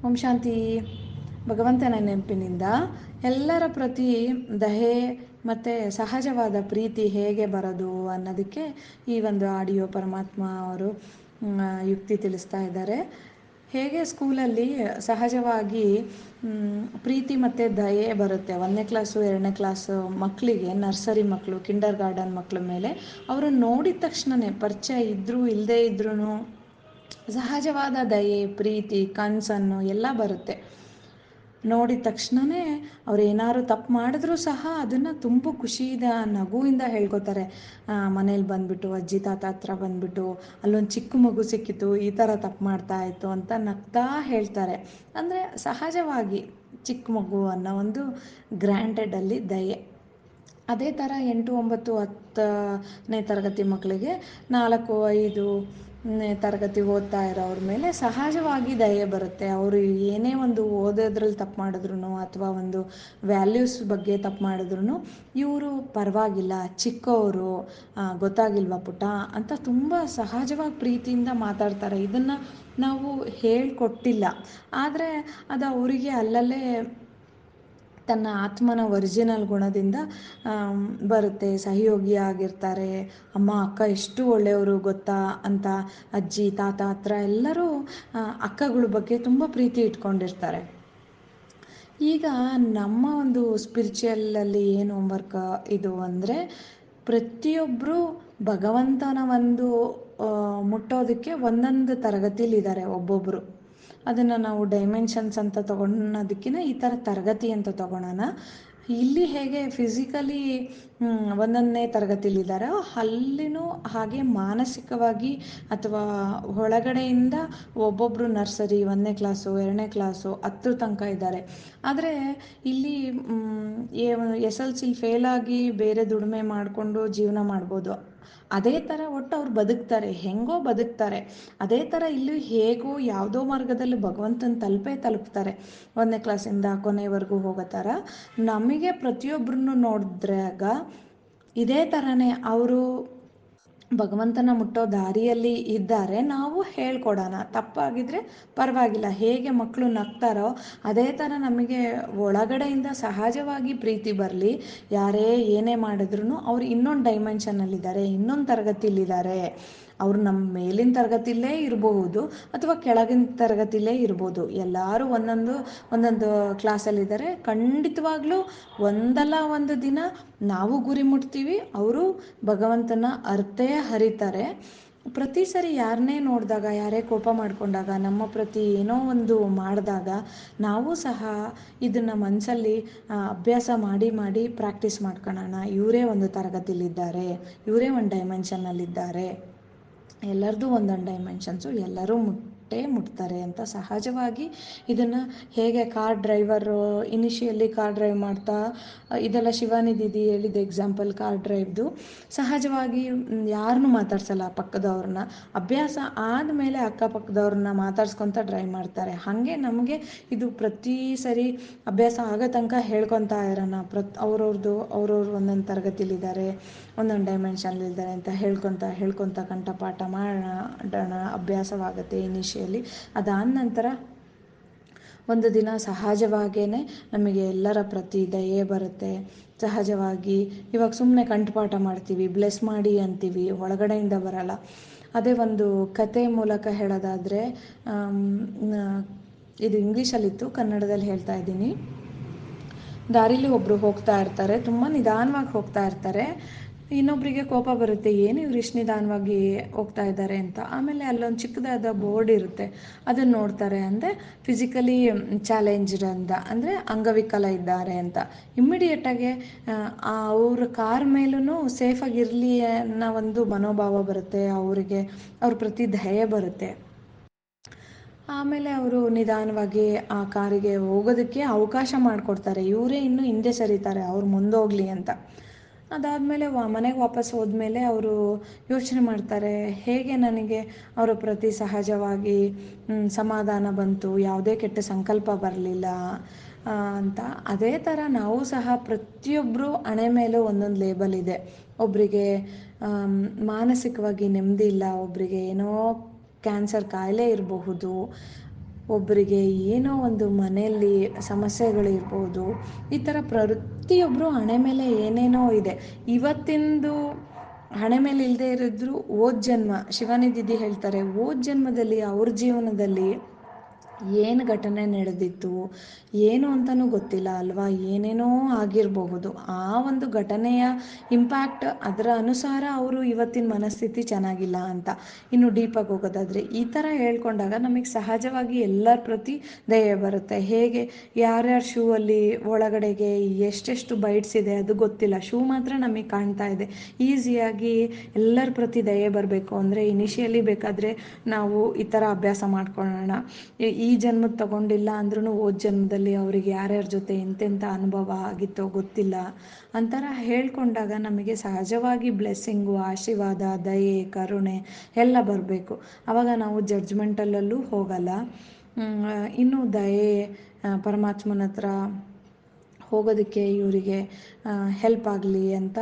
ಓಂ ಶಾಂತಿ. ಭಗವಂತನ ನೆನಪಿನಿಂದ ಎಲ್ಲರ ಪ್ರತಿ ದಯೆ ಮತ್ತು ಸಹಜವಾದ ಪ್ರೀತಿ ಹೇಗೆ ಬರೋದು ಅನ್ನೋದಕ್ಕೆ ಈ ಒಂದು ಆಡಿಯೋ ಪರಮಾತ್ಮ ಅವರು ಯುಕ್ತಿ ತಿಳಿಸ್ತಾ ಇದ್ದಾರೆ. ಹೇಗೆ ಸ್ಕೂಲಲ್ಲಿ ಸಹಜವಾಗಿ ಪ್ರೀತಿ ಮತ್ತು ದಯೆ ಬರುತ್ತೆ 1ನೇ ಕ್ಲಾಸು 2ನೇ ಕ್ಲಾಸು ಮಕ್ಕಳಿಗೆ, ನರ್ಸರಿ ಮಕ್ಕಳು, ಕಿಂಡರ್ ಗಾರ್ಡನ್ ಮಕ್ಕಳ ಮೇಲೆ ಅವರು ನೋಡಿದ ತಕ್ಷಣವೇ ಪರಿಚಯ ಇದ್ದರೂ ಇಲ್ಲದೇ ಇದ್ರೂ ಸಹಜವಾದ ದಯೆ, ಪ್ರೀತಿ, ಕನ್ಸನ್ನು ಎಲ್ಲ ಬರುತ್ತೆ. ನೋಡಿದ ತಕ್ಷಣವೇ ಅವ್ರು ಏನಾದ್ರು ತಪ್ಪು ಮಾಡಿದ್ರೂ ಸಹ ಅದನ್ನು ತುಂಬ ಖುಷಿಯಿಂದ ನಗುವಿಂದ ಹೇಳ್ಕೊತಾರೆ. ಮನೇಲಿ ಬಂದುಬಿಟ್ಟು ಅಜ್ಜಿ ತಾತ ಹತ್ರ ಬಂದುಬಿಟ್ಟು ಅಲ್ಲೊಂದು ಚಿಕ್ಕ ಮಗು ಸಿಕ್ಕಿತು, ಈ ಥರ ತಪ್ಪು ಮಾಡ್ತಾ ಇತ್ತು ಅಂತ ನಗ್ತಾ ಹೇಳ್ತಾರೆ. ಅಂದರೆ ಸಹಜವಾಗಿ ಚಿಕ್ಕ ಮಗು ಅನ್ನೋ ಒಂದು ಗ್ರ್ಯಾಂಟೆಡಲ್ಲಿ ದಯೆ. ಅದೇ ಥರ 8, 9, 10ನೇ ತರಗತಿ ಮಕ್ಕಳಿಗೆ 4, 5ನೇ ತರಗತಿ ಓದ್ತಾ ಇರೋವ್ರ ಮೇಲೆ ಸಹಜವಾಗಿ ದಯೆ ಬರುತ್ತೆ. ಅವರು ಏನೇ ಒಂದು ಓದೋದ್ರಲ್ಲಿ ತಪ್ಪು ಮಾಡಿದ್ರು ಅಥವಾ ಒಂದು ವ್ಯಾಲ್ಯೂಸ್ ಬಗ್ಗೆ ತಪ್ಪು ಮಾಡಿದ್ರು ಇವರು ಪರವಾಗಿಲ್ಲ, ಚಿಕ್ಕವರು, ಗೊತ್ತಾಗಿಲ್ವಾ ಪುಟ್ಟ ಅಂತ ತುಂಬ ಸಹಜವಾಗಿ ಪ್ರೀತಿಯಿಂದ ಮಾತಾಡ್ತಾರೆ. ಇದನ್ನು ನಾವು ಹೇಳಿಕೊಟ್ಟಿಲ್ಲ, ಆದರೆ ಅದು ಅವರಿಗೆ ಅಲ್ಲಲ್ಲೇ ತನ್ನ ಆತ್ಮನ ಒರಿಜಿನಲ್ ಗುಣದಿಂದ ಬರುತ್ತೆ. ಸಹಯೋಗಿಯಾಗಿರ್ತಾರೆ. ಅಮ್ಮ ಅಕ್ಕ ಎಷ್ಟು ಒಳ್ಳೆಯವರು ಗೊತ್ತಾ ಅಂತ ಅಜ್ಜಿ ತಾತ ಹತ್ರ ಎಲ್ಲರೂ ಅಕ್ಕಗಳ ಬಗ್ಗೆ ತುಂಬ ಪ್ರೀತಿ ಇಟ್ಕೊಂಡಿರ್ತಾರೆ. ಈಗ ನಮ್ಮ ಒಂದು ಸ್ಪಿರಿಚುವಲಲ್ಲಿ ಏನು ಹೋಮ್ವರ್ಕ್ ಇದು ಅಂದರೆ, ಪ್ರತಿಯೊಬ್ಬರು ಭಗವಂತನ ಒಂದು ಮುಟ್ಟೋದಕ್ಕೆ ಒಂದೊಂದು ತರಗತಿಲಿದ್ದಾರೆ ಒಬ್ಬೊಬ್ಬರು. ಅದನ್ನು ನಾವು ಡೈಮೆನ್ಷನ್ಸ್ ಅಂತ ತೊಗೊಳೋದಕ್ಕಿಂತ ಈ ಥರ ತರಗತಿ ಅಂತ ತೊಗೊಳೋಣ. ಇಲ್ಲಿ ಹೇಗೆ ಫಿಸಿಕಲಿ ಒಂದೊಂದನೇ ತರಗತಿಲಿದ್ದಾರೋ ಅಲ್ಲಿನೂ ಹಾಗೆ ಮಾನಸಿಕವಾಗಿ ಅಥವಾ ಒಳಗಡೆಯಿಂದ ಒಬ್ಬೊಬ್ಬರು ನರ್ಸರಿ 1ನೇ ಕ್ಲಾಸು 2ನೇ ಕ್ಲಾಸು 10 ತನಕ ಇದ್ದಾರೆ. ಆದರೆ ಇಲ್ಲಿ SLC ಫೇಲಾಗಿ ಬೇರೆ ದುಡಿಮೆ ಮಾಡಿಕೊಂಡು ಜೀವನ ಮಾಡ್ಬೋದು. ಅದೇ ಥರ ಒಟ್ಟು ಅವ್ರು ಬದುಕ್ತಾರೆ, ಹೆಂಗೋ ಬದುಕ್ತಾರೆ. ಅದೇ ಥರ ಇಲ್ಲಿ ಹೇಗೋ ಯಾವುದೋ ಮಾರ್ಗದಲ್ಲಿ ಭಗವಂತನ ತಲುಪ್ತಾರೆ. 1ನೇ ಕ್ಲಾಸಿಂದ ಕೊನೆವರೆಗೂ ಹೋಗೋ ಥರ ನಮಗೆ ಪ್ರತಿಯೊಬ್ಬರನ್ನು ನೋಡಿದ್ರಾಗ ಇದೇ ಥರನೇ ಅವರು ಭಗವಂತನ ಮುಟ್ಟೋ ದಾರಿಯಲ್ಲಿ ಇದ್ದಾರೆ. ನಾವು ಹೇಳ್ಕೊಡೋಣ, ತಪ್ಪಾಗಿದ್ದರೆ ಪರವಾಗಿಲ್ಲ. ಹೇಗೆ ಮಕ್ಕಳು ನಗ್ತಾರೋ ಅದೇ ಥರ ನಮಗೆ ಒಳಗಡೆಯಿಂದ ಸಹಜವಾಗಿ ಪ್ರೀತಿ ಬರಲಿ. ಯಾರೇ ಏನೇ ಮಾಡಿದ್ರು ಅವ್ರು ಇನ್ನೊಂದು ಡೈಮೆನ್ಷನಲ್ಲಿದ್ದಾರೆ, ಇನ್ನೊಂದು ತರಗತಿಲಿದ್ದಾರೆ. ಅವರು ನಮ್ಮ ಮೇಲಿನ ತರಗತಿಲೇ ಇರಬಹುದು ಅಥವಾ ಕೆಳಗಿನ ತರಗತಿಲೇ ಇರ್ಬೋದು. ಎಲ್ಲರೂ ಒಂದೊಂದು ಕ್ಲಾಸಲ್ಲಿದ್ದಾರೆ. ಖಂಡಿತವಾಗ್ಲೂ ಒಂದಲ್ಲ ಒಂದು ದಿನ ನಾವು ಗುರಿ ಮುಟ್ತೀವಿ, ಅವರು ಭಗವಂತನ ಅರ್ಥೇ ಹರಿತಾರೆ. ಪ್ರತಿ ಸರಿ ಯಾರನ್ನೇ ನೋಡಿದಾಗ, ಯಾರೇ ಕೋಪ ಮಾಡಿಕೊಂಡಾಗ, ನಮ್ಮ ಪ್ರತಿ ಏನೋ ಒಂದು ಮಾಡಿದಾಗ ನಾವು ಸಹ ಇದನ್ನು ಮನಸ್ಸಲ್ಲಿ ಅಭ್ಯಾಸ ಮಾಡಿ ಪ್ರಾಕ್ಟೀಸ್ ಮಾಡ್ಕೊಳ್ಳೋಣ. ಇವರೇ ಒಂದು ತರಗತಿಲಿದ್ದಾರೆ, ಇವರೇ ಒಂದು ಡೈಮೆನ್ಷನ್ನಲ್ಲಿದ್ದಾರೆ, ಎಲ್ಲರದ್ದು ಒಂದೊಂದು ಡೈಮೆನ್ಷನ್ಸು, ಎಲ್ಲರೂ ಮುಟ್ತಾರೆ ಅಂತ ಸಹಜವಾಗಿ ಇದನ್ನು ಹೇಗೆ car driver initially car drive ಮಾಡ್ತಾ ಇದೆಲ್ಲ ಶಿವಾನಿ ದೀದಿ ಹೇಳಿದ ಎಕ್ಸಾಂಪಲ್ ಕಾರ್ ಡ್ರೈವ್ದು. ಸಹಜವಾಗಿ ಯಾರನ್ನೂ ಮಾತಾಡ್ಸಲ್ಲ ಪಕ್ಕದವ್ರನ್ನ. ಅಭ್ಯಾಸ ಆದಮೇಲೆ ಅಕ್ಕಪಕ್ಕದವ್ರನ್ನ ಮಾತಾಡ್ಸ್ಕೊತ ಡ್ರೈವ್ ಮಾಡ್ತಾರೆ. ಹಾಗೆ ನಮಗೆ ಇದು ಪ್ರತಿ ಸರಿ ಅಭ್ಯಾಸ ಆಗೋ ತನಕ ಹೇಳ್ಕೊತಾ ಇರೋಣ. ಅವ್ರವ್ರು ಒಂದೊಂದು ತರಗತಿಲಿದ್ದಾರೆ, ಒಂದೊಂದು ಡೈಮೆನ್ಷನ್ಲಿದ್ದಾರೆ ಅಂತ ಹೇಳ್ಕೊತ ಕಂಠಪಾಠ ಮಾಡೋಣ. ಅಭ್ಯಾಸವಾಗುತ್ತೆ ಇನಿಷಿಯಲಿ. ಅದಾದ ನಂತರ ಒಂದು ದಿನ ಸಹಜವಾಗೇ ನಮಗೆ ಎಲ್ಲರ ಪ್ರತಿ ದಯೆ ಬರುತ್ತೆ. ಸಹಜವಾಗಿ ಇವಾಗ ಸುಮ್ಮನೆ ಕಂಠಪಾಠ ಮಾಡ್ತೀವಿ, ಬ್ಲೆಸ್ ಮಾಡಿ ಅಂತೀವಿ, ಒಳಗಡೆಯಿಂದ ಬರಲ್ಲ. ಅದೇ ಒಂದು ಕತೆ ಮೂಲಕ ಹೇಳೋದಾದರೆ, ಇದು ಇಂಗ್ಲೀಷಲ್ಲಿತ್ತು, ಕನ್ನಡದಲ್ಲಿ ಹೇಳ್ತಾ ಇದ್ದೀನಿ. ದಾರಿಲಿ ಒಬ್ಬರು ಹೋಗ್ತಾ ಇರ್ತಾರೆ, ತುಂಬ ನಿಧಾನವಾಗಿ ಹೋಗ್ತಾ ಇರ್ತಾರೆ. ಇನ್ನೊಬ್ಬರಿಗೆ ಕೋಪ ಬರುತ್ತೆ, ಏನು ಇವ್ರು ಇಷ್ಟು ನಿಧಾನವಾಗಿ ಹೋಗ್ತಾ ಇದ್ದಾರೆ ಅಂತ. ಆಮೇಲೆ ಅಲ್ಲೊಂದು ಚಿಕ್ಕದಾದ ಬೋರ್ಡ್ ಇರುತ್ತೆ, ಅದನ್ನು ನೋಡ್ತಾರೆ. ಅಂದರೆ ಫಿಸಿಕಲಿ ಚಾಲೆಂಜ್ಡ್ ಅಂತ, ಅಂದರೆ ಅಂಗವಿಕಲ ಇದ್ದಾರೆ ಅಂತ. ಇಮ್ಮಿಡಿಯೇಟಾಗಿ ಅವ್ರ ಕಾರ್ ಮೇಲೂ ಸೇಫಾಗಿರಲಿ ಅನ್ನೋ ಒಂದು ಮನೋಭಾವ ಬರುತ್ತೆ ಅವರಿಗೆ. ಅವ್ರ ಪ್ರತಿ ದಯೆ ಬರುತ್ತೆ. ಆಮೇಲೆ ಅವರು ನಿಧಾನವಾಗಿ ಆ ಕಾರಿಗೆ ಹೋಗೋದಕ್ಕೆ ಅವಕಾಶ ಮಾಡಿಕೊಡ್ತಾರೆ. ಇವರೇ ಇನ್ನೂ ಹಿಂದೆ ಸರಿತಾರೆ, ಅವ್ರು ಮುಂದೋಗಲಿ ಅಂತ. ಅದಾದಮೇಲೆ ಮನೆಗೆ ವಾಪಸ್ ಹೋದ್ಮೇಲೆ ಅವರು ಯೋಚನೆ ಮಾಡ್ತಾರೆ, ಹೇಗೆ ನನಗೆ ಅವರ ಪ್ರತಿ ಸಹಜವಾಗಿ ಸಮಾಧಾನ ಬಂತು, ಯಾವುದೇ ಕೆಟ್ಟ ಸಂಕಲ್ಪ ಬರಲಿಲ್ಲ ಅಂತ. ಅದೇ ಥರ ನಾವು ಸಹ ಪ್ರತಿಯೊಬ್ಬರು ಹಣೆ ಮೇಲೂ ಒಂದೊಂದು ಲೇಬಲ್ ಇದೆ. ಒಬ್ಬರಿಗೆ ಮಾನಸಿಕವಾಗಿ ನೆಮ್ಮದಿ ಇಲ್ಲ, ಒಬ್ಬರಿಗೆ ಏನೋ ಕ್ಯಾನ್ಸರ್ ಕಾಯಿಲೆ ಇರಬಹುದು, ಒಬ್ಬರಿಗೆ ಏನೋ ಒಂದು ಮನೆಯಲ್ಲಿ ಸಮಸ್ಯೆಗಳಿರ್ಬೋದು, ಈ ಥರ ಪ್ರತಿಯೊಬ್ಬರು ಹಣೆ ಮೇಲೆ ಏನೇನೋ ಇದೆ. ಇವತ್ತಿಂದು ಹಣೆ ಮೇಲೆ ಇಲ್ಲದೆ ಇರಿದ್ರು ಓದ್ ಜನ್ಮ, ಶಿವಾನಿದಿದಿ ಹೇಳ್ತಾರೆ, ಓದ್ ಜನ್ಮದಲ್ಲಿ ಅವ್ರ ಜೀವನದಲ್ಲಿ ಏನು ಘಟನೆ ನಡೆದಿತ್ತು ಏನು ಅಂತಲೂ ಗೊತ್ತಿಲ್ಲ ಅಲ್ವಾ, ಏನೇನೋ ಆಗಿರಬಹುದು. ಆ ಒಂದು ಘಟನೆಯ ಇಂಪ್ಯಾಕ್ಟ್, ಅದರ ಅನುಸಾರ ಅವರು ಇವತ್ತಿನ ಮನಸ್ಥಿತಿ ಚೆನ್ನಾಗಿಲ್ಲ ಅಂತ. ಇನ್ನು ಡೀಪಾಗಿ ಹೋಗೋದಾದರೆ ಈ ಥರ ಹೇಳ್ಕೊಂಡಾಗ ನಮಗೆ ಸಹಜವಾಗಿ ಎಲ್ಲರ ಪ್ರತಿ ದಯೆ ಬರುತ್ತೆ. ಹೇಗೆ ಯಾರ್ಯಾರ ಶೂ ಅಲ್ಲಿ ಒಳಗಡೆಗೆ ಎಷ್ಟೆಷ್ಟು ಬೈಟ್ಸ್ ಇದೆ ಅದು ಗೊತ್ತಿಲ್ಲ, ಶೂ ಮಾತ್ರ ನಮಗೆ ಕಾಣ್ತಾ ಇದೆ. ಈಸಿಯಾಗಿ ಎಲ್ಲರ ಪ್ರತಿ ದಯೆ ಬರಬೇಕು ಅಂದರೆ ಇನಿಷಿಯಲಿ ಬೇಕಾದರೆ ನಾವು ಈ ಥರ ಅಭ್ಯಾಸ ಮಾಡ್ಕೊಳ್ಳೋಣ. ಈ ಜನ್ಮದ ತಗೊಂಡಿಲ್ಲ ಅಂದ್ರೂ ಹೋದ ಜನ್ಮದಲ್ಲಿ ಅವರಿಗೆ ಯಾರ್ಯಾರ ಜೊತೆ ಎಂತೆಂಥ ಅನುಭವ ಆಗಿತ್ತೋ ಗೊತ್ತಿಲ್ಲ ಅಂತರ ಹೇಳ್ಕೊಂಡಾಗ ನಮಗೆ ಸಹಜವಾಗಿ ಬ್ಲೆಸ್ಸಿಂಗು, ಆಶೀರ್ವಾದ, ದಯೆ, ಕರುಣೆ ಎಲ್ಲ ಬರಬೇಕು. ಆವಾಗ ನಾವು ಜಡ್ಜ್ಮೆಂಟಲ್ಲೂ ಹೋಗಲ್ಲ. ಇನ್ನು ದಯೆ ಪರಮಾತ್ಮನ ಹತ್ರ ಹೋಗೋದಕ್ಕೆ ಇವರಿಗೆ ಹೆಲ್ಪ್ ಆಗಲಿ ಅಂತ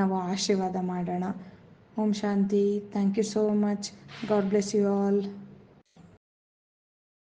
ನಾವು ಆಶೀರ್ವಾದ ಮಾಡೋಣ. ಓಂ ಶಾಂತಿ. Thank you so much. God bless you all.